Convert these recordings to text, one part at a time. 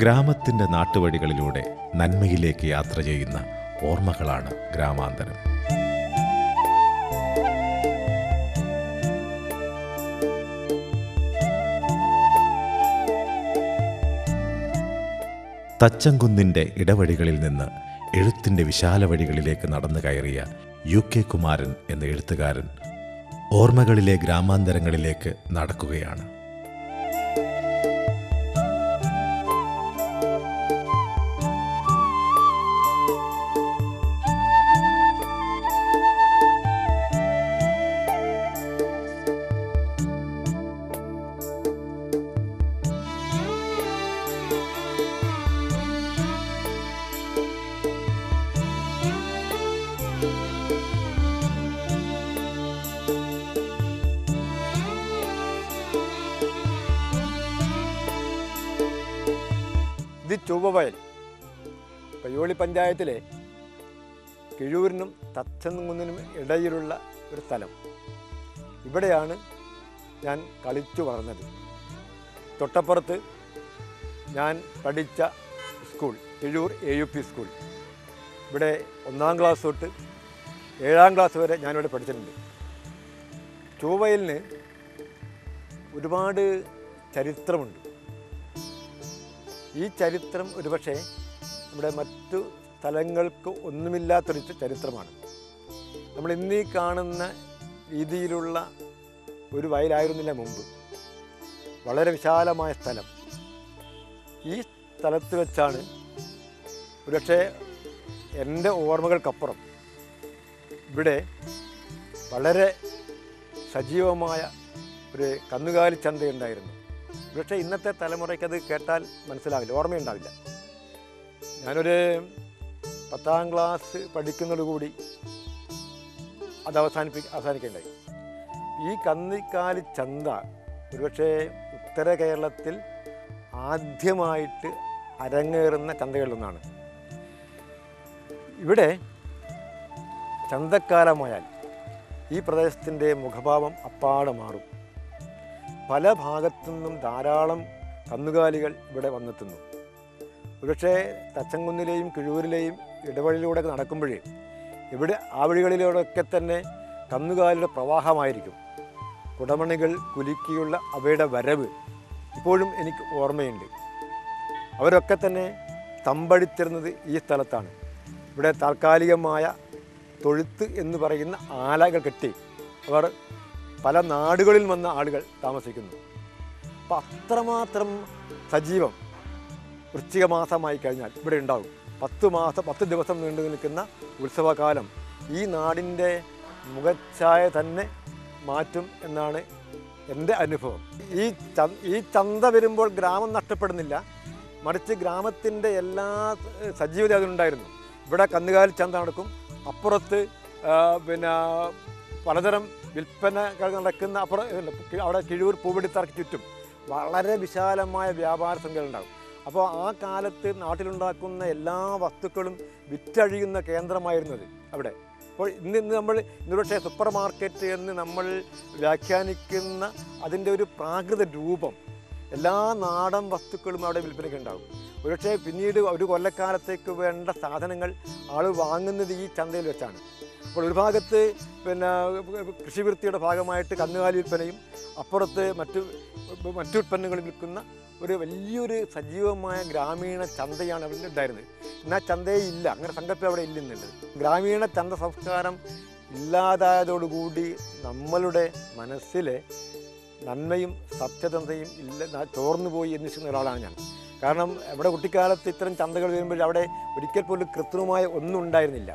ഗ്രാമത്തിൻ്റെ നാട്ടുവഴികളിലൂടെ നന്മയിലേക്ക് യാത്ര ചെയ്യുന്ന ഓർമ്മകളാണ് ഗ്രാമാന്തരം. തച്ചങ്കുന്നിൻ്റെ ഇടവഴികളിൽ നിന്ന് എഴുത്തിൻ്റെ വിശാല വഴികളിലേക്ക് നടന്നു കയറിയ UK കുമാരൻ എന്ന എഴുത്തുകാരൻ ഓർമ്മകളിലെ ഗ്രാമാന്തരങ്ങളിലേക്ക് നടക്കുകയാണ്. ഇത് ചൊവ്വവയൽ പയ്യോളി പഞ്ചായത്തിലെ കിഴൂരിനും തച്ചങ്കുന്നിനും ഇടയിലുള്ള ഒരു സ്ഥലം. ഇവിടെയാണ് ഞാൻ കളിച്ചു വളർന്നത്. തൊട്ടപ്പുറത്ത് ഞാൻ പഠിച്ച സ്കൂൾ കിഴൂർ AUP സ്കൂൾ. ഇവിടെ 1ാം ക്ലാസ് തൊട്ട് 7ാം ക്ലാസ് വരെ ഞാനിവിടെ പഠിച്ചിട്ടുണ്ട്. ചൊവ്വവയലിന് ഒരുപാട് ചരിത്രമുണ്ട്. ഈ ചരിത്രം ഒരുപക്ഷെ നമ്മുടെ മറ്റു സ്ഥലങ്ങൾക്ക് ഒന്നുമില്ലാത്തൊരു ചരിത്രമാണ്. നമ്മൾ ഇന്നീ കാണുന്ന രീതിയിലുള്ള ഒരു വയലായിരുന്നില്ല മുമ്പ്. വളരെ വിശാലമായ സ്ഥലം. ഈ സ്ഥലത്ത് വെച്ചാണ് ഒരുപക്ഷെ എൻ്റെ ഓർമ്മകൾക്കപ്പുറം ഇവിടെ വളരെ സജീവമായ ഒരു കന്നുകാലി ചന്തയുണ്ടായിരുന്നു. പക്ഷേ ഇന്നത്തെ തലമുറയ്ക്ക് അത് കേട്ടാൽ മനസ്സിലാവില്ല, ഓർമ്മയുണ്ടാവില്ല. ഞാനൊരു 10ാം ക്ലാസ് പഠിക്കുന്നതോടുകൂടി അത് അവസാനിക്കേണ്ടായി. ഈ കന്നുകാലി ചന്ത ഒരുപക്ഷെ ഉത്തര കേരളത്തിൽ ആദ്യമായിട്ട് അരങ്ങേറുന്ന ചന്തകളിലൊന്നാണ്. ഇവിടെ ചന്തക്കാലമായാൽ ഈ പ്രദേശത്തിൻ്റെ മുഖഭാവം അപ്പാടെ മാറും. പല ഭാഗത്തു നിന്നും ധാരാളം കന്നുകാലികൾ ഇവിടെ വന്നെത്തുന്നു. ഒരുപക്ഷെ തച്ചങ്കുന്നിലെയും കിഴൂരിലെയും ഇടവഴിയിലൂടെ നടക്കുമ്പോഴേ ഇവിടെ ആ വഴികളിലൂടെയൊക്കെ തന്നെ കന്നുകാലിയുടെ പ്രവാഹമായിരിക്കും. കുടമണികൾ കുലുക്കിയുള്ള അവയുടെ വരവ് ഇപ്പോഴും എനിക്ക് ഓർമ്മയുണ്ട്. അവരൊക്കെ തന്നെ തമ്പടിച്ചിരുന്നത് ഈ സ്ഥലത്താണ്. ഇവിടെ താൽക്കാലികമായ തൊഴുത്ത് എന്ന് പറയുന്ന ആലകൾ കെട്ടി അവർ പല നാടുകളിൽ വന്ന ആളുകൾ താമസിക്കുന്നു. അപ്പം അത്രമാത്രം സജീവം വൃശ്ചിക മാസമായി കഴിഞ്ഞാൽ ഇവിടെ ഉണ്ടാകും. 10 ദിവസം നീണ്ടു നിൽക്കുന്ന ഉത്സവകാലം ഈ നാടിൻ്റെ മുഖച്ഛായ തന്നെ മാറ്റും എന്നാണ് എൻ്റെ അനുഭവം. ഈ ചന്ത വരുമ്പോൾ ഗ്രാമം നഷ്ടപ്പെടുന്നില്ല, മറിച്ച് ഗ്രാമത്തിൻ്റെ എല്ലാ സജീവത അതിനുണ്ടായിരുന്നു. ഇവിടെ കന്നുകാലി ചന്ത നടക്കും. അപ്പുറത്ത് പലതരം വിൽപ്പനകൾ നടക്കുന്ന അവിടെ കിഴൂർ പൂവെടിത്തറയ്ക്ക് ചുറ്റും വളരെ വിശാലമായ വ്യാപാര സംഖ്യകളുണ്ടാകും. അപ്പോൾ ആ കാലത്ത് നാട്ടിലുണ്ടാക്കുന്ന എല്ലാ വസ്തുക്കളും വിറ്റഴിയുന്ന കേന്ദ്രമായിരുന്നത് അവിടെ. അപ്പോൾ ഇന്ന് പക്ഷേ സൂപ്പർ മാർക്കറ്റ് എന്ന് നമ്മൾ വ്യാഖ്യാനിക്കുന്ന അതിൻ്റെ ഒരു പ്രാകൃത രൂപം എല്ലാ നാടൻ വസ്തുക്കളും അവിടെ വിൽപ്പനയ്ക്ക് ഉണ്ടാകും. ഒരുപക്ഷെ പിന്നീട് ഒരു കൊല്ലക്കാലത്തേക്ക് വേണ്ട സാധനങ്ങൾ ആൾ വാങ്ങുന്നത് ഈ ചന്തയിൽ വെച്ചാണ്. അപ്പോൾ ഒരു ഭാഗത്ത് കൃഷിവൃത്തിയുടെ ഭാഗമായിട്ട് കന്നുകാലി വിൽപ്പനയും അപ്പുറത്ത് മറ്റു ഉൽപ്പന്നങ്ങൾ വിൽക്കുന്ന ഒരു വലിയൊരു സജീവമായ ഗ്രാമീണ ചന്തയാണ് അവിടെ ഉണ്ടായിരുന്നത്. എന്നാൽ ചന്തയെ ഇല്ല, അങ്ങനെ സങ്കല്പം അവിടെ ഇല്ലെന്നുള്ളത്. ഗ്രാമീണ ചന്ത സംസ്കാരം ഇല്ലാതായതോടുകൂടി നമ്മളുടെ മനസ്സിലെ നന്മയും സത്യസന്ധതയും ചോർന്നു പോയി എന്നിരിക്കുന്ന ഒരാളാണ് ഞാൻ. കാരണം അവിടെ കുട്ടിക്കാലത്ത് ഇത്തരം ചന്തകൾ വരുമ്പോൾ അവിടെ ഒരിക്കൽ പോലും കൃത്രിമമായ ഒന്നും ഉണ്ടായിരുന്നില്ല.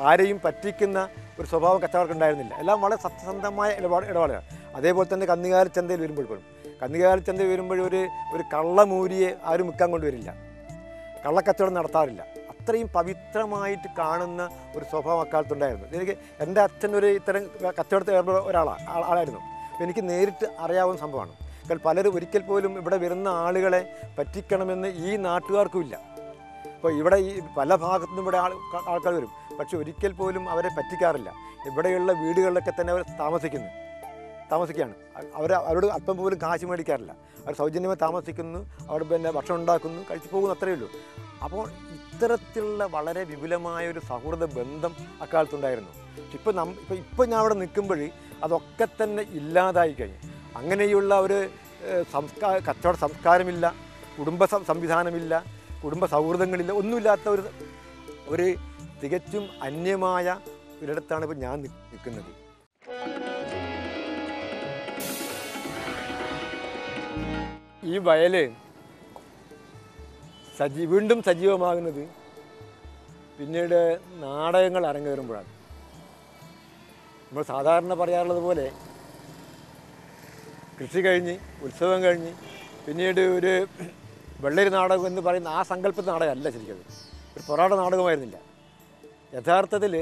ആരെയും പറ്റിക്കുന്ന ഒരു സ്വഭാവം കച്ചവടം ഉണ്ടായിരുന്നില്ല. എല്ലാം വളരെ സത്യസന്ധമായ ഇടപാടുകൾ. അതേപോലെ തന്നെ കന്നുകാലി ചന്തയിൽ വരുമ്പോഴും ഒരു കള്ളമൂരിയെ ആരും വിൽക്കാൻ കൊണ്ടുവരില്ല, കള്ളക്കച്ചവടം നടത്താറില്ല. അത്രയും പവിത്രമായിട്ട് കാണുന്ന ഒരു സ്വഭാവം അക്കാലത്തുണ്ടായിരുന്നു. എനിക്ക് എൻ്റെ അച്ഛൻ ഇത്തരം കച്ചവടത്തിൽ ഏർപ്പെട്ട ആളായിരുന്നു. അപ്പോൾ എനിക്ക് നേരിട്ട് അറിയാവുന്ന സംഭവമാണ്. പലരും ഒരിക്കൽ പോലും ഇവിടെ വരുന്ന ആളുകളെ പറ്റിക്കണമെന്ന് ഈ നാട്ടുകാർക്കും ഇല്ല. അപ്പോൾ ഇവിടെ ഈ പല ഭാഗത്തുനിന്നും ഇവിടെ ആൾക്കാർ വരും, പക്ഷെ ഒരിക്കൽ പോലും അവരെ പറ്റിക്കാറില്ല. ഇവിടെയുള്ള വീടുകളിലൊക്കെ തന്നെ അവർ താമസിക്കുന്നു. താമസിക്കുകയാണ്. അവരോട് അല്പം പോലും കാശ് മേടിക്കാറില്ല. അവർ സൗജന്യമായി താമസിക്കുന്നു, അവിടെ പിന്നെ ഭക്ഷണം ഉണ്ടാക്കുന്നു, കഴിച്ചു പോകുന്നു, അത്രയേ ഉള്ളൂ. അപ്പോൾ ഇത്തരത്തിലുള്ള വളരെ വിപുലമായൊരു സൗഹൃദ ബന്ധം അക്കാലത്തുണ്ടായിരുന്നു. ഇപ്പം ഞാൻ അവിടെ നിൽക്കുമ്പോൾ അതൊക്കെ തന്നെ ഇല്ലാതായി കഴിഞ്ഞു. അങ്ങനെയുള്ള ഒരു കച്ചവട സംസ്കാരമില്ല, കുടുംബ സംവിധാനമില്ല, കുടുംബ സൗഹൃദങ്ങളില്ല, ഒന്നുമില്ലാത്ത ഒരു തികച്ചും അന്യമായ ഒരിടത്താണ് ഇപ്പോൾ ഞാൻ നിൽക്കുന്നത്. ഈ വയൽ വീണ്ടും സജീവമാകുന്നത് പിന്നീട് നാടകങ്ങൾ അരങ്ങേറുമ്പോഴാണ്. നമ്മൾ സാധാരണ പറയാറുള്ളത് പോലെ കൃഷി കഴിഞ്ഞ്, ഉത്സവം കഴിഞ്ഞ് പിന്നീട് ഒരു വെള്ളരി നാടകം എന്ന് പറയുന്ന ആ സങ്കല്പത്തിൽ നാടകമല്ല ശരിക്കും. ഒരു പൊറാട്ട നാടകമായിരുന്നില്ല. യഥാർത്ഥത്തിൽ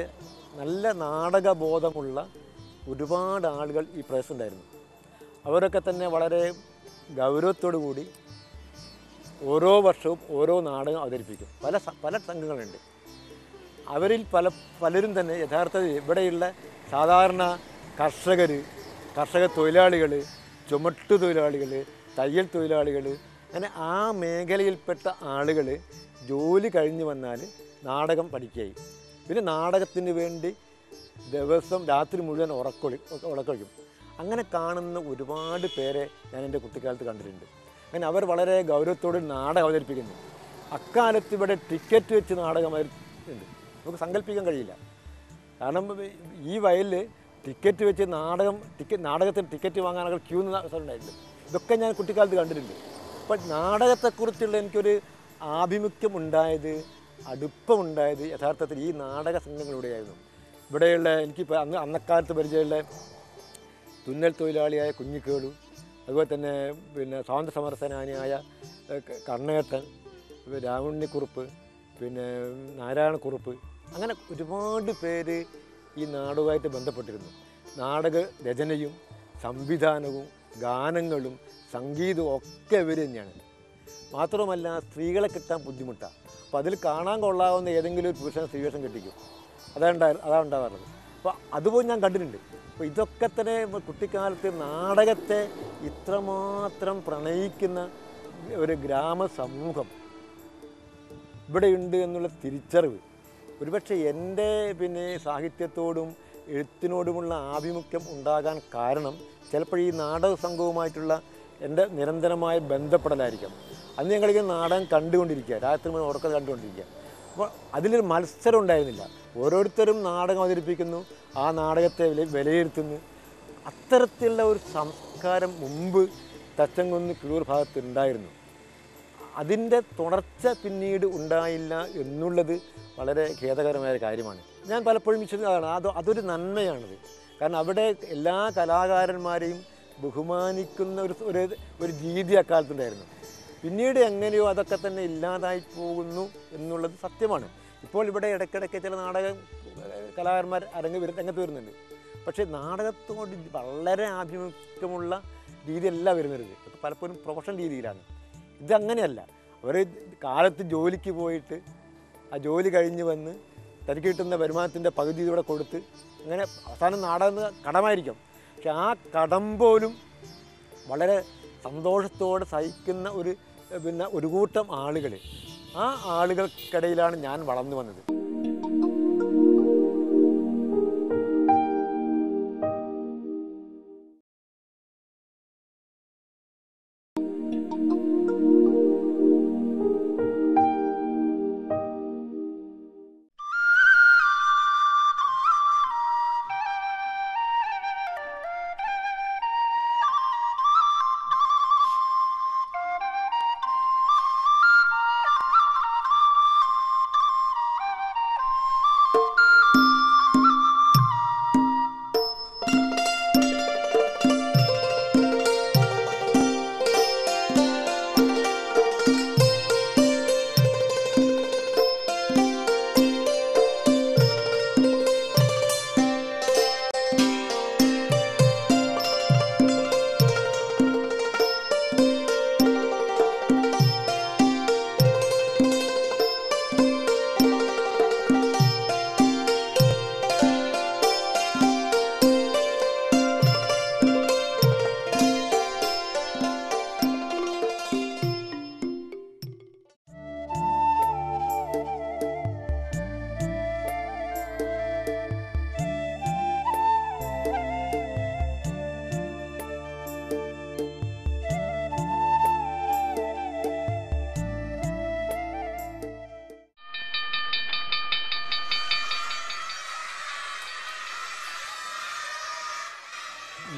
നല്ല നാടകബോധമുള്ള ഒരുപാട് ആളുകൾ ഈ പ്രദേശത്തുണ്ടായിരുന്നു. അവരൊക്കെ തന്നെ വളരെ ഗൗരവത്തോടു കൂടി ഓരോ വർഷവും ഓരോ നാടകം അവതരിപ്പിക്കും. പല സംഘങ്ങളുണ്ട്. അവരിൽ പലരും തന്നെ യഥാർത്ഥത്തിൽ ഇവിടെയുള്ള സാധാരണ കർഷക തൊഴിലാളികൾ, ചുമട്ടു തൊഴിലാളികൾ, തയ്യൽ തൊഴിലാളികൾ, അങ്ങനെ ആ മേഖലയിൽപ്പെട്ട ആളുകൾ ജോലി കഴിഞ്ഞ് വന്നാൽ നാടകം പഠിക്കുകയായി. പിന്നെ നാടകത്തിന് വേണ്ടി ദിവസം രാത്രി മുഴുവൻ ഉറക്കൊഴിക്കും. അങ്ങനെ കാണുന്ന ഒരുപാട് പേരെ ഞാൻ എൻ്റെ കുട്ടിക്കാലത്ത് കണ്ടിട്ടുണ്ട്. അങ്ങനെ അവർ വളരെ ഗൗരവത്തോടെ നാടകം അവതരിപ്പിക്കുന്നു. അക്കാലത്ത് ഇവിടെ ടിക്കറ്റ് വെച്ച് നാടകം ഉണ്ട്. നമുക്ക് സങ്കല്പിക്കാൻ കഴിയില്ല. കാരണം ഈ വയലിൽ ടിക്കറ്റ് വെച്ച് നാടകത്തിന് ടിക്കറ്റ് വാങ്ങാൻ ആളുകൾ ക്യൂ ഉണ്ടായിട്ടുണ്ട്. ഇതൊക്കെ ഞാൻ കുട്ടിക്കാലത്ത് കണ്ടിട്ടുണ്ട്. അപ്പോൾ നാടകത്തെക്കുറിച്ചുള്ള എനിക്കൊരു ആഭിമുഖ്യം ഉണ്ടായത്, അടുപ്പമുണ്ടായത് യഥാർത്ഥത്തിൽ ഈ നാടക സംഘങ്ങളിലൂടെയായിരുന്നു. ഇവിടെയുള്ള എനിക്കിപ്പോൾ അന്നക്കാലത്ത് പരിചയമുള്ള തുന്നൽ തൊഴിലാളിയായ കുഞ്ഞിക്കേളു, അതുപോലെ തന്നെ പിന്നെ സ്വാതന്ത്ര്യ സമര സേനാനിയായ കണ്ണേട്ടൻ, രാമുണ്ണിക്കുറുപ്പ്, പിന്നെ നാരായണക്കുറുപ്പ്, അങ്ങനെ ഒരുപാട് പേര് ഈ നാടകവുമായിട്ട് ബന്ധപ്പെട്ടിരുന്നു. നാടക രചനയും സംവിധാനവും ഗാനങ്ങളും സംഗീതവും ഒക്കെ ഇവർ തന്നെയാണ്. മാത്രമല്ല സ്ത്രീകളെ കിട്ടാൻ ബുദ്ധിമുട്ടാണ്. അപ്പോൾ അതിൽ കാണാൻ കൊള്ളാവുന്ന ഏതെങ്കിലും ഒരു പുരുഷനെ സ്ത്രീവേഷം കെട്ടിക്കും. അതാണ് ഉണ്ടാവാറുള്ളത്. അപ്പോൾ അതുപോലെ ഞാൻ കണ്ടിട്ടുണ്ട്. അപ്പോൾ ഇതൊക്കെ തന്നെ കുട്ടിക്കാലത്ത് നാടകത്തെ ഇത്രമാത്രം പ്രണയിക്കുന്ന ഒരു ഗ്രാമസമൂഹം ഇവിടെയുണ്ട് എന്നുള്ള തിരിച്ചറിവ് ഒരുപക്ഷെ എൻ്റെ പിന്നെ സാഹിത്യത്തോടും എഴുത്തിനോടുമുള്ള ആഭിമുഖ്യം ഉണ്ടാകാൻ കാരണം ചിലപ്പോൾ ഈ നാടക സംഘവുമായിട്ടുള്ള എൻ്റെ നിരന്തരമായ ബന്ധപ്പെടലായിരിക്കാം. അന്ന് ഞങ്ങളിങ്ങനെ നാടകം കണ്ടുകൊണ്ടിരിക്കുക, രാത്രി മുഴുവൻ ഉറക്കം കണ്ടുകൊണ്ടിരിക്കുക. അപ്പോൾ അതിലൊരു മത്സരം ഉണ്ടായിരുന്നില്ല. ഓരോരുത്തരും നാടകം അവതരിപ്പിക്കുന്നു, ആ നാടകത്തെ വിലയിരുത്തുന്നു. അത്തരത്തിലുള്ള ഒരു സംസ്കാരം മുമ്പ് തച്ചങ്കുന്ന് കിഴൂർ ഭാഗത്ത് ഉണ്ടായിരുന്നു. അതിൻ്റെ തുടർച്ച പിന്നീട് ഉണ്ടായില്ല എന്നുള്ളത് വളരെ ഖേദകരമായ കാര്യമാണ്. ഞാൻ പലപ്പോഴും വിശ്വസിക്കുന്നതാണ് അതൊരു നന്മയാണത്. കാരണം അവിടെ എല്ലാ കലാകാരന്മാരെയും ബഹുമാനിക്കുന്ന ഒരു രീതി അക്കാലത്തുണ്ടായിരുന്നു. പിന്നീട് എങ്ങനെയോ അതൊക്കെ തന്നെ ഇല്ലാതായി പോകുന്നു എന്നുള്ളത് സത്യമാണ്. ഇപ്പോൾ ഇവിടെ ഇടയ്ക്കിടയ്ക്ക് ചില കലാകാരന്മാർ രംഗത്ത് വരുന്നുണ്ട്. പക്ഷേ നാടകത്തോട് വളരെ ആഭിമുഖ്യമുള്ള രീതിയല്ല വരുന്നത്. ഇപ്പോൾ പലപ്പോഴും പ്രൊഫഷണൽ രീതിയിലാണ്. ഇതങ്ങനെയല്ല. അവർ കാലത്ത് ജോലിക്ക് പോയിട്ട് ആ ജോലി കഴിഞ്ഞ് വന്ന് തനിക്ക് കിട്ടുന്ന വരുമാനത്തിൻ്റെ പകുതി ഇവിടെ കൊടുത്ത് അങ്ങനെ അവസാനം നാടകം കടമായിരിക്കും. പക്ഷെ ആ കടം പോലും വളരെ സന്തോഷത്തോടെ സഹിക്കുന്ന ഒരു കൂട്ടം ആളുകൾ, ആ ആളുകൾക്കിടയിലാണ് ഞാൻ വളർന്നു വന്നത്.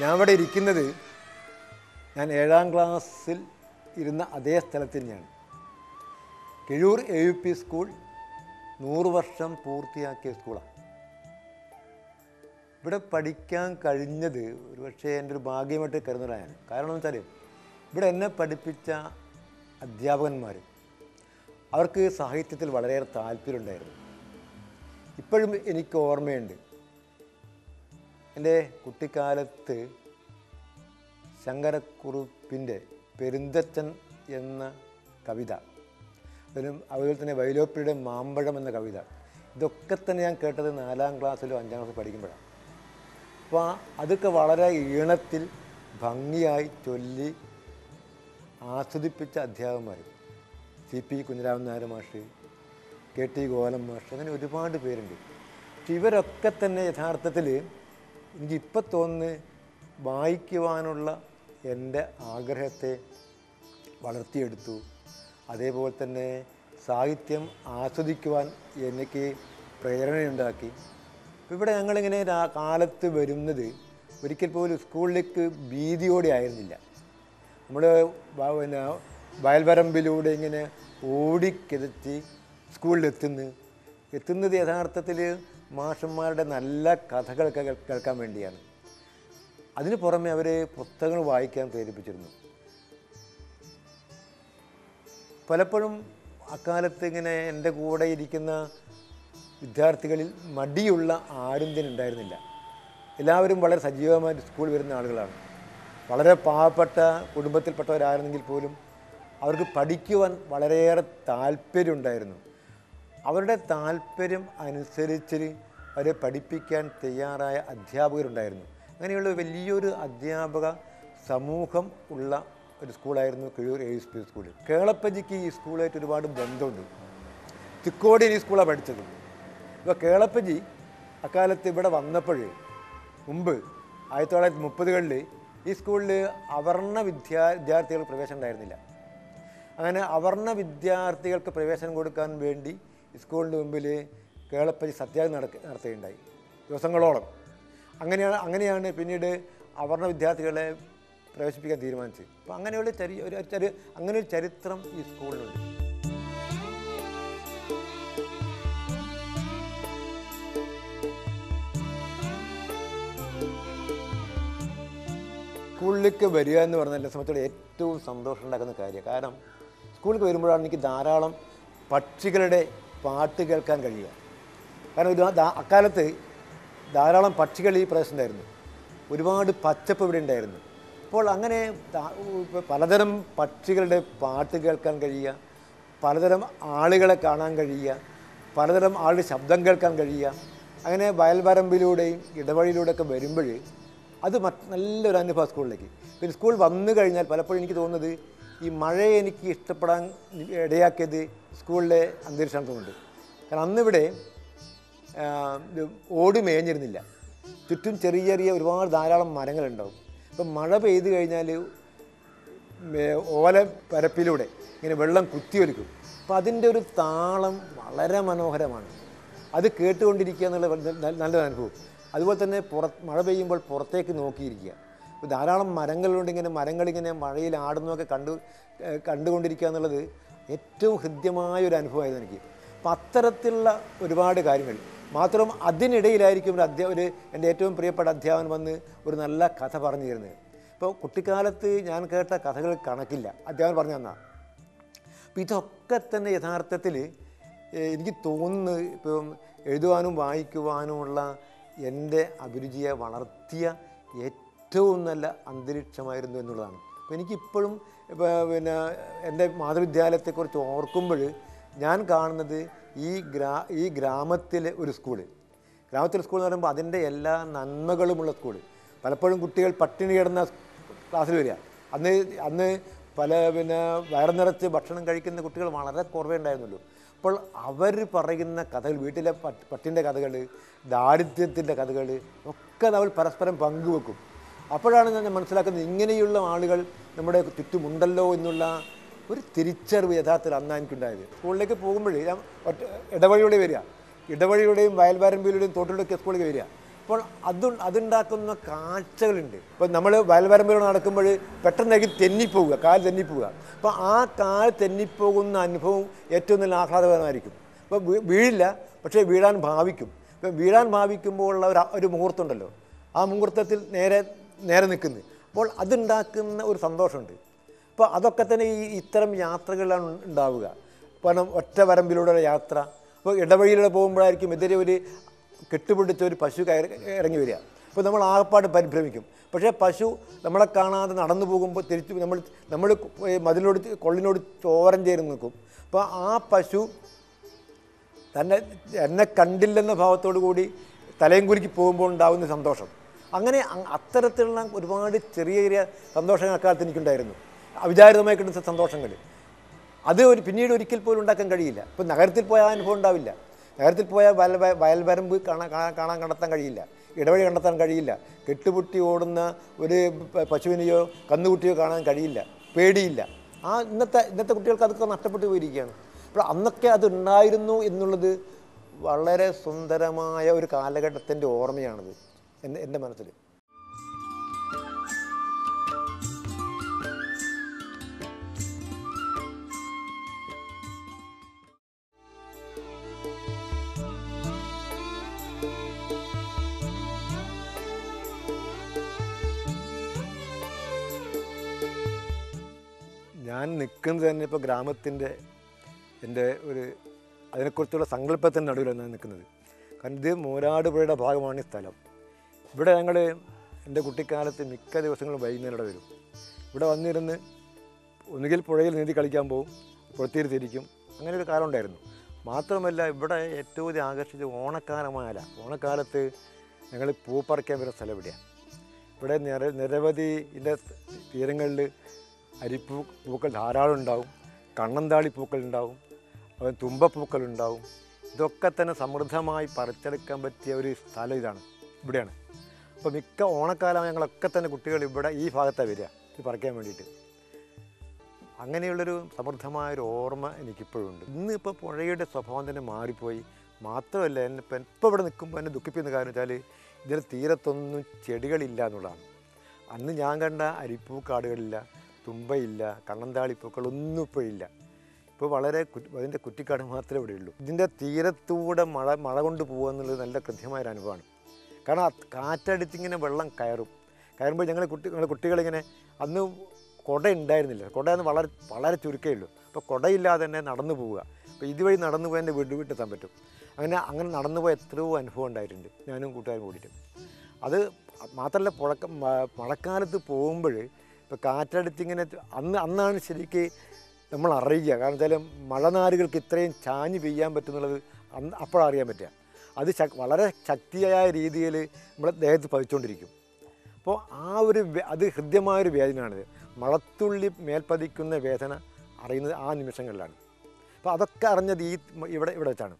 ഞാൻ ഇവിടെ ഇരിക്കുന്നത് ഞാൻ 7ാം ക്ലാസ്സിൽ ഇരുന്ന അതേ സ്ഥലത്ത് തന്നെയാണ്. കിഴൂർ AUP സ്കൂൾ 100 വർഷം പൂർത്തിയാക്കിയ സ്കൂളാണ്. ഇവിടെ പഠിക്കാൻ കഴിഞ്ഞത് ഒരുപക്ഷെ എൻ്റെ ഒരു ഭാഗ്യമായിട്ട് കരുതുന്നതാണ്. കാരണം എന്ന് വെച്ചാൽ ഇവിടെ എന്നെ പഠിപ്പിച്ച അധ്യാപകന്മാർ അവർക്ക് സാഹിത്യത്തിൽ വളരെയേറെ താല്പര്യമുണ്ടായിരുന്നു. ഇപ്പോഴും എനിക്ക് ഓർമ്മയുണ്ട്, എൻ്റെ കുട്ടിക്കാലത്ത് ശങ്കരക്കുറുപ്പിൻ്റെ പെരുന്തച്ചൻ എന്ന കവിത, അതുപോലെ തന്നെ വൈലോപ്പിയുടെ മാമ്പഴം എന്ന കവിത, ഇതൊക്കെ തന്നെ ഞാൻ കേട്ടത് 4ാം ക്ലാസ്സിലോ 5ാം ക്ലാസ്സിൽ പഠിക്കുമ്പോഴാണ്. അപ്പോൾ അതൊക്കെ വളരെ ഈണത്തിൽ ഭംഗിയായി ചൊല്ലി ആസ്വദിപ്പിച്ച അധ്യാപകന്മാർ CP കുഞ്ഞിരാമൻ നായർ മാഷ്, KT ഗോലം മാഷ്, അങ്ങനെ ഒരുപാട് പേരുണ്ട്. പക്ഷെ ഇവരൊക്കെ തന്നെ യഥാർത്ഥത്തിൽ എനിക്കിപ്പോൾ തോന്നുന്നു വായിക്കുവാനുള്ള എൻ്റെ ആഗ്രഹത്തെ വളർത്തിയെടുത്തു. അതേപോലെ തന്നെ സാഹിത്യം ആസ്വദിക്കുവാൻ എനിക്ക് പ്രേരണയുണ്ടാക്കി. ഇവിടെ ഞങ്ങളിങ്ങനെ കാലത്ത് വരുന്നത് ഒരിക്കൽ പോലും സ്കൂളിലേക്ക് ഭീതിയോടെ ആയിരുന്നില്ല. നമ്മൾ പിന്നെ വയൽവരമ്പിലൂടെ ഇങ്ങനെ ഓടിക്കിതച്ച് സ്കൂളിലെത്തുന്നത് യഥാർത്ഥത്തിൽ മാഷന്മാരുടെ നല്ല കഥകൾ കേൾക്കാൻ വേണ്ടിയാണ്. അതിന് പുറമെ അവർ പുസ്തകങ്ങൾ വായിക്കാൻ പ്രേരിപ്പിച്ചിരുന്നു. പലപ്പോഴും അക്കാലത്ത് ഇങ്ങനെ എൻ്റെ കൂടെ ഇരിക്കുന്ന വിദ്യാർത്ഥികളിൽ മടിയുള്ള ആരും തന്നെ ഉണ്ടായിരുന്നില്ല. എല്ലാവരും വളരെ സജീവമായിട്ട് സ്കൂളിൽ വരുന്ന ആളുകളാണ്. വളരെ പാവപ്പെട്ട കുടുംബത്തിൽപ്പെട്ടവരായിരുന്നെങ്കിൽ പോലും അവർക്ക് പഠിക്കുവാൻ വളരെയേറെ താല്പര്യമുണ്ടായിരുന്നു. അവരുടെ താല്പര്യം അനുസരിച്ച് അവരെ പഠിപ്പിക്കാൻ തയ്യാറായ അധ്യാപകരുണ്ടായിരുന്നു. അങ്ങനെയുള്ള വലിയൊരു അധ്യാപക സമൂഹം ഉള്ള ഒരു സ്കൂളായിരുന്നു കിഴൂർ AUP സ്കൂൾ. കേളപ്പജിക്ക് ഈ സ്കൂളായിട്ട് ഒരുപാട് ബന്ധമുണ്ട്. തിക്കോടിയിൽ ഈ സ്കൂളാണ് പഠിച്ചത്. ഇപ്പോൾ കേളപ്പജി അക്കാലത്ത് ഇവിടെ വന്നപ്പോൾ മുമ്പ് 1930കളിൽ ഈ സ്കൂളിൽ അവർണ വിദ്യാർത്ഥികൾക്ക് പ്രവേശനം ഉണ്ടായിരുന്നില്ല. അങ്ങനെ അവർണ വിദ്യാർത്ഥികൾക്ക് പ്രവേശനം കൊടുക്കാൻ വേണ്ടി സ്കൂളിൻ്റെ മുമ്പിൽ കേളപ്പജി സത്യാഗ്രഹം നടത്തുകയുണ്ടായി ദിവസങ്ങളോളം. അങ്ങനെയാണ് പിന്നീട് അവർണ വിദ്യാർത്ഥികളെ പ്രവേശിപ്പിക്കാൻ തീരുമാനിച്ചത്. അപ്പോൾ അങ്ങനെയുള്ള അങ്ങനെ ഒരു ചരിത്രം ഈ സ്കൂളിലുണ്ട്. സ്കൂളിലേക്ക് വരിക എന്ന് പറഞ്ഞാൽ എന്നെ സംബന്ധിച്ചോളം ഏറ്റവും സന്തോഷം ഉണ്ടാക്കുന്ന കാര്യമാണ്. കാരണം സ്കൂളിലേക്ക് വരുമ്പോഴാണ് എനിക്ക് ധാരാളം പക്ഷികളുടെ പാട്ട് കേൾക്കാൻ കഴിയുക. കാരണം അക്കാലത്ത് ധാരാളം പക്ഷികൾ ഈ പ്രദേശത്തുണ്ടായിരുന്നു. ഒരുപാട് പച്ചപ്പ് ഇവിടെ ഉണ്ടായിരുന്നു. അപ്പോൾ അങ്ങനെ പലതരം പക്ഷികളുടെ പാട്ട് കേൾക്കാൻ കഴിയുക, പലതരം ആളുകളെ കാണാൻ കഴിയുക, പലതരം ആളുടെ ശബ്ദം കേൾക്കാൻ കഴിയുക, അങ്ങനെ വയൽവരമ്പിലൂടെയും ഇടവഴിയിലൂടെയൊക്കെ വരുമ്പോൾ അത് നല്ലൊരു അനുഭവം സ്കൂളിലേക്ക്. പിന്നെ സ്കൂൾ വന്നു കഴിഞ്ഞാൽ പലപ്പോഴും എനിക്ക് തോന്നുന്നത് ഈ മഴയെ എനിക്ക് ഇഷ്ടപ്പെടാൻ ഇടയാക്കിയത് സ്കൂളിലെ അന്തരീക്ഷമുണ്ട്. കാരണം അന്നിവിടെ ഓട് മേഞ്ഞിരുന്നില്ല. ചുറ്റും ചെറിയ ചെറിയ ഒരുപാട് ധാരാളം മരങ്ങളുണ്ടാവും. അപ്പം മഴ പെയ്തു കഴിഞ്ഞാൽ ഓല പരപ്പിലൂടെ ഇങ്ങനെ വെള്ളം കുത്തിയൊലിക്കും. അപ്പം അതിൻ്റെ ഒരു താളം വളരെ മനോഹരമാണ്. അത് കേട്ടുകൊണ്ടിരിക്കുക എന്നുള്ള നല്ലൊരു അനുഭവം. അതുപോലെ തന്നെ മഴ പെയ്യുമ്പോൾ പുറത്തേക്ക് നോക്കിയിരിക്കുക. ധാരാളം മരങ്ങളുണ്ട്. മരങ്ങളിങ്ങനെ മഴയിൽ ആടുന്നതൊക്കെ കണ്ടുകൊണ്ടിരിക്കുക എന്നുള്ളത് ഏറ്റവും ഹൃദ്യമായൊരു അനുഭവമായിരുന്നു എനിക്ക്. അപ്പം അത്തരത്തിലുള്ള ഒരുപാട് കാര്യങ്ങൾ മാത്രം അതിനിടയിലായിരിക്കും എൻ്റെ ഏറ്റവും പ്രിയപ്പെട്ട അധ്യാപകൻ വന്ന് ഒരു നല്ല കഥ പറഞ്ഞു തരുന്നത്. ഇപ്പോൾ കുട്ടിക്കാലത്ത് ഞാൻ കേട്ട കഥകൾ കണക്കില്ല അധ്യാപകൻ പറഞ്ഞു തന്നാൽ. അപ്പോൾ ഇതൊക്കെ തന്നെ യഥാർത്ഥത്തിൽ എനിക്ക് തോന്നുന്നു ഇപ്പം എഴുതുവാനും വായിക്കുവാനുമുള്ള എൻ്റെ അഭിരുചിയെ വളർത്തിയ ഏറ്റവും നല്ല അന്തരീക്ഷമായിരുന്നു എന്നുള്ളതാണ്. അപ്പോൾ എനിക്കിപ്പോഴും പിന്നെ എൻ്റെ മാതൃവിദ്യാലയത്തെക്കുറിച്ച് ഓർക്കുമ്പോൾ ഞാൻ കാണുന്നത് ഈ ഗ്രാമത്തിലെ ഒരു സ്കൂള്. ഗ്രാമത്തിലെ സ്കൂൾ എന്ന് പറയുമ്പോൾ അതിൻ്റെ എല്ലാ നന്മകളുമുള്ള സ്കൂള്. പലപ്പോഴും കുട്ടികൾ പട്ടിണി കിടന്ന ക്ലാസ്സിൽ വരിക. അന്ന് വയറ് നിറച്ച് ഭക്ഷണം കഴിക്കുന്ന കുട്ടികൾ വളരെ കുറവേ ഉണ്ടായിരുന്നുള്ളൂ. അപ്പോൾ അവർ പറയുന്ന കഥകൾ, വീട്ടിലെ പട്ടിൻ്റെ കഥകൾ, ദാരിദ്ര്യത്തിൻ്റെ കഥകൾ ഒക്കെ അവർ പരസ്പരം പങ്കുവെക്കും. അപ്പോഴാണ് ഞാൻ മനസ്സിലാക്കുന്നത് ഇങ്ങനെയുള്ള ആളുകൾ നമ്മുടെ ചുറ്റുമുണ്ടല്ലോ എന്നുള്ള ഒരു തിരിച്ചറിവ് യഥാർത്ഥത്തിൽ അന്നാണ് എനിക്കുണ്ടായത്. സ്കൂളിലേക്ക് പോകുമ്പോൾ ഞാൻ ഇടവഴിയുടെ വരിക, ഇടവഴിയുടെയും വയൽവരമ്പിലൂടെയും തോട്ടിലൂടെയൊക്കെ സ്കൂളിലേക്ക് വരിക. അപ്പോൾ അതുണ്ടാക്കുന്ന കാഴ്ചകളുണ്ട്. ഇപ്പോൾ നമ്മൾ വയൽവരമ്പിലൂടെ നടക്കുമ്പോൾ പെട്ടെന്നായിരിക്കും തെന്നിപ്പോവുക, കാൽ തെന്നിപ്പോവുക. അപ്പോൾ ആ കാൽ തെന്നിപ്പോകുന്ന അനുഭവം ഏറ്റവും നല്ല ആഹ്ലാദകരമായിരിക്കും. അപ്പോൾ വീഴില്ല, പക്ഷേ വീഴാൻ ഭാവിക്കും. ഇപ്പം വീഴാൻ ഭാവിക്കുമ്പോൾ ഉള്ള ഒരു മുഹൂർത്തമുണ്ടല്ലോ, ആ മുഹൂർത്തത്തിൽ നേരെ നിൽക്കുന്നത്. അപ്പോൾ അതുണ്ടാക്കുന്ന ഒരു സന്തോഷമുണ്ട്. അപ്പോൾ അതൊക്കെ തന്നെ ഇത്തരം യാത്രകളിലാണ് ഉണ്ടാവുക. കാരണം ഒറ്റ വരമ്പിലൂടെ യാത്ര. അപ്പോൾ ഇടവഴിയിലൂടെ പോകുമ്പോഴായിരിക്കും എതിരെ ഒരു കെട്ടുപിടിച്ച ഒരു പശു ഇറങ്ങി വരിക. അപ്പോൾ നമ്മൾ ആകപ്പാട് പരിഭ്രമിക്കും. പക്ഷേ പശു നമ്മളെ കാണാതെ നടന്നു പോകുമ്പോൾ തിരിച്ച് നമ്മൾ മതിലോട് കൊള്ളിനോട് ചോരം ചേർന്ന് നിൽക്കും. അപ്പോൾ ആ പശു എന്നെ കണ്ടില്ലെന്ന ഭാവത്തോടു കൂടി തലയും കുലുക്കി പോകുമ്പോൾ ഉണ്ടാകുന്ന സന്തോഷം, അങ്ങനെ അത്തരത്തിലുള്ള ഒരുപാട് ചെറിയ ചെറിയ സന്തോഷങ്ങൾ അക്കാലത്ത് എനിക്കുണ്ടായിരുന്നു. അവിചാരിതമായി കിട്ടുന്ന സന്തോഷങ്ങൾ അത് പിന്നീട് ഒരിക്കൽ പോലും ഉണ്ടാക്കാൻ കഴിയില്ല. ഇപ്പോൾ നഗരത്തിൽ പോയാൽ ആ അനുഭവം ഉണ്ടാവില്ല. നഗരത്തിൽ പോയാൽ വയൽവരമ്പ് കണ്ടെത്താൻ കഴിയില്ല, ഇടവഴി കണ്ടെത്താൻ കഴിയില്ല, കെട്ടുപൊട്ടി ഓടുന്ന ഒരു പശുവിനെയോ കന്നുകുട്ടിയോ കാണാൻ കഴിയില്ല, പേടിയില്ല. ഇന്നത്തെ കുട്ടികൾക്ക് അതൊക്കെ നഷ്ടപ്പെട്ടു പോയിരിക്കുകയാണ്. അപ്പോൾ അന്നൊക്കെ അതുണ്ടായിരുന്നു എന്നുള്ളത് വളരെ സുന്ദരമായ ഒരു കാലഘട്ടത്തിൻ്റെ ഓർമ്മയാണത് എൻ്റെ മനസ്സിൽ. ഞാൻ നിൽക്കുന്നത് തന്നെ ഇപ്പോൾ ഗ്രാമത്തിൻ്റെ അതിനെക്കുറിച്ചുള്ള സങ്കല്പത്തിൻ്റെ നടുവിലാണ് ഞാൻ നിൽക്കുന്നത്. കാരണം ഇത് മൂരാട് പുഴയുടെ ഭാഗമാണ് ഈ സ്ഥലം. ഇവിടെ ഞങ്ങൾ എൻ്റെ കുട്ടിക്കാലത്ത് മിക്ക ദിവസങ്ങളും വൈകുന്നേരം ഇവിടെ വരും. ഇവിടെ വന്നിരുന്ന് ഒന്നുകിൽ പുഴയിൽ നീന്തി കളിക്കാൻ പോകും, പുറത്തിരുത്തിരിക്കും. അങ്ങനെ ഒരു കാലം ഉണ്ടായിരുന്നു. മാത്രമല്ല ഇവിടെ ഏറ്റവും ആകർഷിച്ച ഓണക്കാലത്ത് ഞങ്ങൾ പൂ പറിക്കാൻ വരുന്ന സ്ഥലം ഇവിടെയാണ്. ഇവിടെ നിരവധി ഇതിൻ്റെ തീരങ്ങളിൽ പൂക്കൾ ധാരാളം ഉണ്ടാവും, കണ്ണന്താളി പൂക്കൾ ഉണ്ടാവും, തുമ്പപ്പൂക്കൾ ഉണ്ടാവും. ഇതൊക്കെ തന്നെ സമൃദ്ധമായി പറിച്ചെടുക്കാൻ പറ്റിയ ഒരു സ്ഥലം ഇവിടെയാണ്. അപ്പോൾ മിക്ക ഓണക്കാലം ഞങ്ങളൊക്കെ തന്നെ കുട്ടികൾ ഇവിടെ ഈ ഭാഗത്താണ് വരിക ഇത് പറിക്കാൻ വേണ്ടിയിട്ട്. അങ്ങനെയുള്ളൊരു സമൃദ്ധമായൊരു ഓർമ്മ എനിക്കിപ്പോഴുണ്ട്. ഇന്നിപ്പോൾ പുഴയുടെ സ്വഭാവം തന്നെ മാറിപ്പോയി. മാത്രമല്ല ഇപ്പോൾ ഇവിടെ നിൽക്കുമ്പോൾ എന്നെ ദുഃഖിപ്പിക്കുന്ന കാര്യം വെച്ചാൽ ഇതിൽ തീരത്തൊന്നും ചെടികളില്ല എന്നുള്ളതാണ്. അന്ന് ഞാൻ കണ്ട അരിപ്പൂക്കാടുകളില്ല, തുമ്പയില്ല, കണ്ണന്താളിപ്പൂക്കളൊന്നും ഇപ്പോൾ ഇല്ല. ഇപ്പോൾ വളരെ അതിൻ്റെ കുറ്റിക്കാട് മാത്രമേ ഇവിടെ ഉള്ളൂ. ഇതിൻ്റെ തീരത്തൂടെ മഴ കൊണ്ട് പോകുക എന്നുള്ളത് നല്ല കൃത്യമായൊരു അനുഭവമാണ്. കാരണം കാറ്റടിച്ചിങ്ങനെ വെള്ളം കയറുമ്പോൾ ഞങ്ങൾ കുട്ടികളിങ്ങനെ അന്ന് കുട ഉണ്ടായിരുന്നില്ല. കുടയെന്ന് വളരെ ചുരുക്കമേ ഉള്ളൂ. അപ്പോൾ കുടയില്ലാതെ തന്നെ നടന്നു പോവുക. അപ്പോൾ ഇതുവഴി നടന്നു പോയി എൻ്റെ വീട്ടെത്താൻ പറ്റും. അങ്ങനെ നടന്നു പോയ എത്രയോ അനുഭവം ഉണ്ടായിട്ടുണ്ട് ഞാനും കൂട്ടുകാരും കൂടിയിട്ട്. അത് മാത്രമല്ല മഴക്കാലത്ത് പോകുമ്പോൾ ഇപ്പോൾ കാറ്റടിച്ചിങ്ങനെ അന്നാണ് ശരിക്ക് നമ്മൾ അറിയുക. കാരണം വെച്ചാൽ മഴനാരുകൾക്ക് ഇത്രയും ചാഞ്ഞ് പെയ്യാൻ പറ്റുന്നുള്ളത് അപ്പോഴറിയാൻ പറ്റുക. അത് വളരെ ശക്തിയായ രീതിയിൽ നമ്മളെ ദേഹത്ത് പതിച്ചുകൊണ്ടിരിക്കും. അപ്പോൾ അത് ഹൃദ്യമായൊരു വേദനയാണിത്. മഴത്തുള്ളി മേൽപ്പതിക്കുന്ന വേദന അറിയുന്നത് ആ നിമിഷങ്ങളിലാണ്. അപ്പോൾ അതൊക്കെ അറിഞ്ഞത് ഇവിടെ വെച്ചാണ്.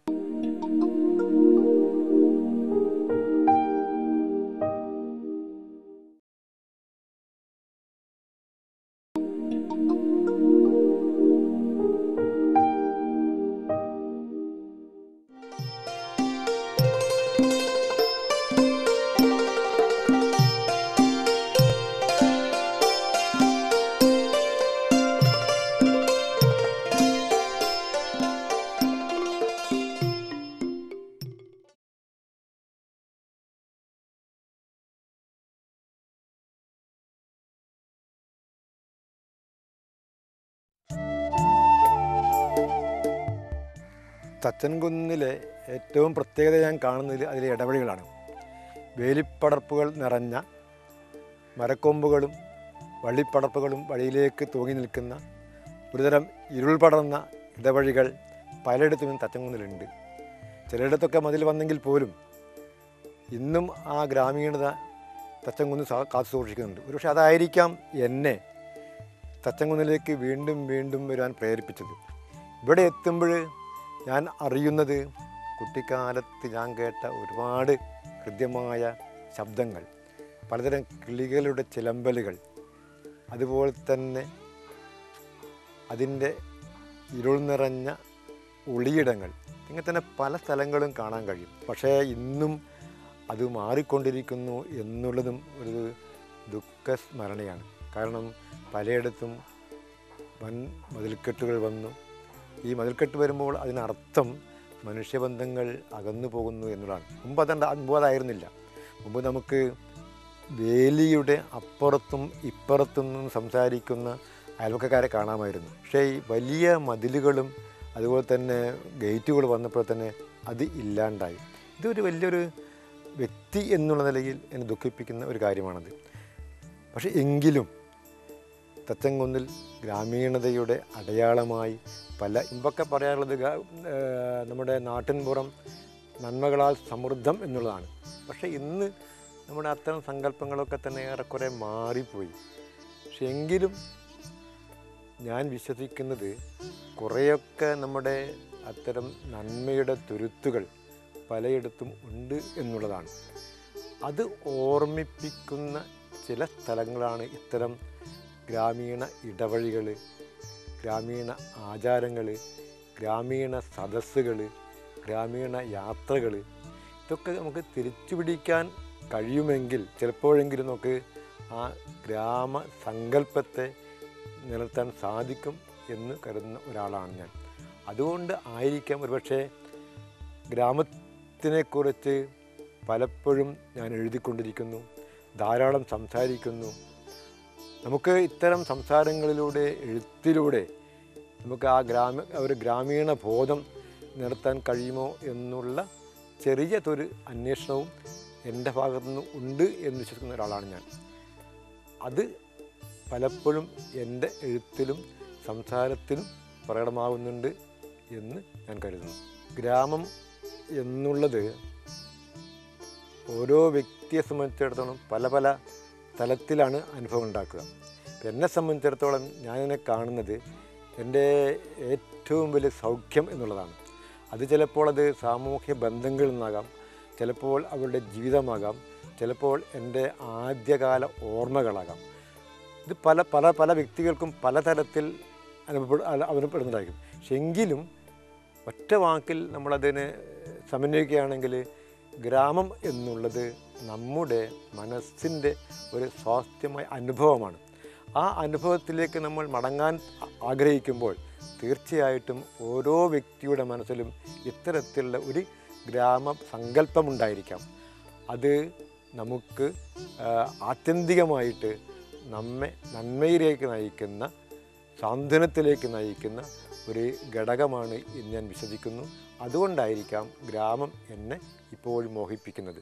തച്ചൻകുന്നിലെ ഏറ്റവും പ്രത്യേകത ഞാൻ കാണുന്നത് അതിലെ ഇടവഴികളാണ്. വേലിപ്പടർപ്പുകൾ നിറഞ്ഞ മരക്കൊമ്പുകളും വള്ളിപ്പടർപ്പുകളും വഴിയിലേക്ക് തൂങ്ങി നിൽക്കുന്ന ഒരുതരം ഇരുൾ പടർന്ന ഇടവഴികൾ പലയിടത്തും തച്ചൻകുന്നിലുണ്ട്. ചിലയിടത്തൊക്കെ മതിൽ വന്നെങ്കിൽ പോലും ഇന്നും ആ ഗ്രാമീണത തച്ചൻകുന്ന് കാത്തു സൂക്ഷിക്കുന്നുണ്ട്. ഒരുപക്ഷെ അതായിരിക്കാം എന്നെ തച്ചൻകുന്നിലേക്ക് വീണ്ടും വീണ്ടും വരാൻ പ്രേരിപ്പിച്ചത്. ഇവിടെ എത്തുമ്പോൾ ഞാൻ അറിയുന്നത് കുട്ടിക്കാലത്ത് ഞാൻ കേട്ട ഒരുപാട് ഹൃദ്യമായ ശബ്ദങ്ങൾ, പലതരം കിളികളുടെ ചിലമ്പലുകൾ, അതുപോലെ തന്നെ അതിൻ്റെ ഇരുൾ നിറഞ്ഞ ഒളിയിടങ്ങൾ, ഇങ്ങനെ തന്നെ പല സ്ഥലങ്ങളും കാണാൻ കഴിയും. പക്ഷേ ഇന്നും അത് മാറിക്കൊണ്ടിരിക്കുന്നു എന്നുള്ളതും ഒരു ദുഃഖസ്മരണയാണ്. കാരണം പലയിടത്തും വൻ മതിൽക്കെട്ടുകൾ വന്നു. ഈ മതിൽക്കെട്ട് വരുമ്പോൾ അതിനർത്ഥം മനുഷ്യബന്ധങ്ങൾ അകന്നു പോകുന്നു എന്നുള്ളതാണ്. മുമ്പ് അതായിരുന്നില്ല. മുമ്പ് നമുക്ക് വേലിയുടെ അപ്പുറത്തും ഇപ്പുറത്തും നിന്നും സംസാരിക്കുന്ന അയൽവക്കക്കാരെ കാണാമായിരുന്നു. പക്ഷേ ഈ വലിയ മതിലുകളും അതുപോലെ തന്നെ ഗേറ്റുകൾ വന്നപ്പോൾ തന്നെ അത് ഇല്ലാണ്ടായി. ഇതൊരു വലിയൊരു വ്യക്തി എന്നുള്ള നിലയിൽ എന്നെ ദുഃഖിപ്പിക്കുന്ന ഒരു കാര്യമാണത്. പക്ഷേ എങ്കിലും തച്ചങ്കുന്നിൽ ഗ്രാമീണതയുടെ അടയാളമായി മുമ്പൊക്കെ പറയാറുള്ളത് നമ്മുടെ നാട്ടിൻപുറം നന്മകളാൽ സമൃദ്ധം എന്നുള്ളതാണ്. പക്ഷേ ഇന്ന് നമ്മുടെ അത്തരം സങ്കല്പങ്ങളൊക്കെ തന്നെ ഏറെക്കുറെ മാറിപ്പോയി. പക്ഷെ എങ്കിലും ഞാൻ വിശ്വസിക്കുന്നത് കുറേയൊക്കെ നമ്മുടെ അത്തരം നന്മയുടെ തുരുത്തുകൾ പലയിടത്തും ഉണ്ട് എന്നുള്ളതാണ്. അത് ഓർമ്മിപ്പിക്കുന്ന ചില സ്ഥലങ്ങളാണ് ഇത്തരം ഗ്രാമീണ ഇടവഴികൾ, ഗ്രാമീണ ആചാരങ്ങൾ, ഗ്രാമീണ സദസ്സുകൾ, ഗ്രാമീണ യാത്രകൾ. ഇതൊക്കെ നമുക്ക് തിരിച്ചു പിടിക്കാൻ കഴിയുമെങ്കിൽ ചിലപ്പോഴെങ്കിലും നമുക്ക് ആ ഗ്രാമസങ്കല്പത്തെ നിലനിർത്താൻ സാധിക്കും എന്ന് കരുതുന്ന ഒരാളാണ് ഞാൻ. അതുകൊണ്ട് ആയിരിക്കാം ഒരുപക്ഷെ ഗ്രാമത്തിനെക്കുറിച്ച് പലപ്പോഴും ഞാൻ എഴുതിക്കൊണ്ടിരിക്കുന്നു, ധാരാളം സംസാരിക്കുന്നു. നമുക്ക് ഇത്തരം സംസാരങ്ങളിലൂടെ, എഴുത്തിലൂടെ നമുക്ക് ഒരു ഗ്രാമീണ ബോധം നിർത്താൻ കഴിയുമോ എന്നുള്ള ചെറിയൊരു അന്വേഷണവും എൻ്റെ ഭാഗത്തുനിന്ന് ഉണ്ട് എന്ന് വിശ്വസിക്കുന്ന ഒരാളാണ് ഞാൻ. അത് പലപ്പോഴും എൻ്റെ എഴുത്തിലും സംസാരത്തിലും പ്രകടമാകുന്നുണ്ട് എന്ന് ഞാൻ കരുതുന്നു. ഗ്രാമം എന്നുള്ളത് ഓരോ വ്യക്തിയെ സംബന്ധിച്ചിടത്തോളം പല പല തലത്തിലാണ് അനുഭവം ഉണ്ടാക്കുക. എന്നെ സംബന്ധിച്ചിടത്തോളം ഞാനെന്നെ കാണുന്നത് എൻ്റെ ഏറ്റവും വലിയ സൗഖ്യം എന്നുള്ളതാണ്. അത് ചിലപ്പോൾ അത് സാമൂഹ്യ ബന്ധങ്ങളിൽ നിന്നാകാം, ചിലപ്പോൾ അവരുടെ ജീവിതമാകാം, ചിലപ്പോൾ എൻ്റെ ആദ്യകാല ഓർമ്മകളാകാം. ഇത് പല പല പല വ്യക്തികൾക്കും പലതരത്തിൽ അനുഭവപ്പെടുന്നുണ്ടായിരിക്കും. പക്ഷെ എങ്കിലും ഒറ്റ വാക്കിൽ നമ്മളതിനെ സമന്വയിക്കുകയാണെങ്കിൽ ഗ്രാമം എന്നുള്ളത് നമ്മുടെ മനസ്സിൻ്റെ ഒരു സ്വാസ്ഥ്യമായ അനുഭവമാണ്. ആ അനുഭവത്തിലേക്ക് നമ്മൾ മടങ്ങാൻ ആഗ്രഹിക്കുമ്പോൾ തീർച്ചയായിട്ടും ഓരോ വ്യക്തിയുടെ മനസ്സിലും ഇത്തരത്തിലുള്ള ഒരു ഗ്രാമസങ്കല്പമുണ്ടായിരിക്കാം. അത് നമുക്ക് ആത്യന്തികമായിട്ട് നമ്മെ നന്മയിലേക്ക് നയിക്കുന്ന, സാന്ത്വനത്തിലേക്ക് നയിക്കുന്ന ഒരു ഘടകമാണ് എന്ന് ഞാൻ വിശ്വസിക്കുന്നു. അതുകൊണ്ടായിരിക്കാം ഗ്രാമം എന്നെ ഇപ്പോഴും മോഹിപ്പിക്കുന്നത്.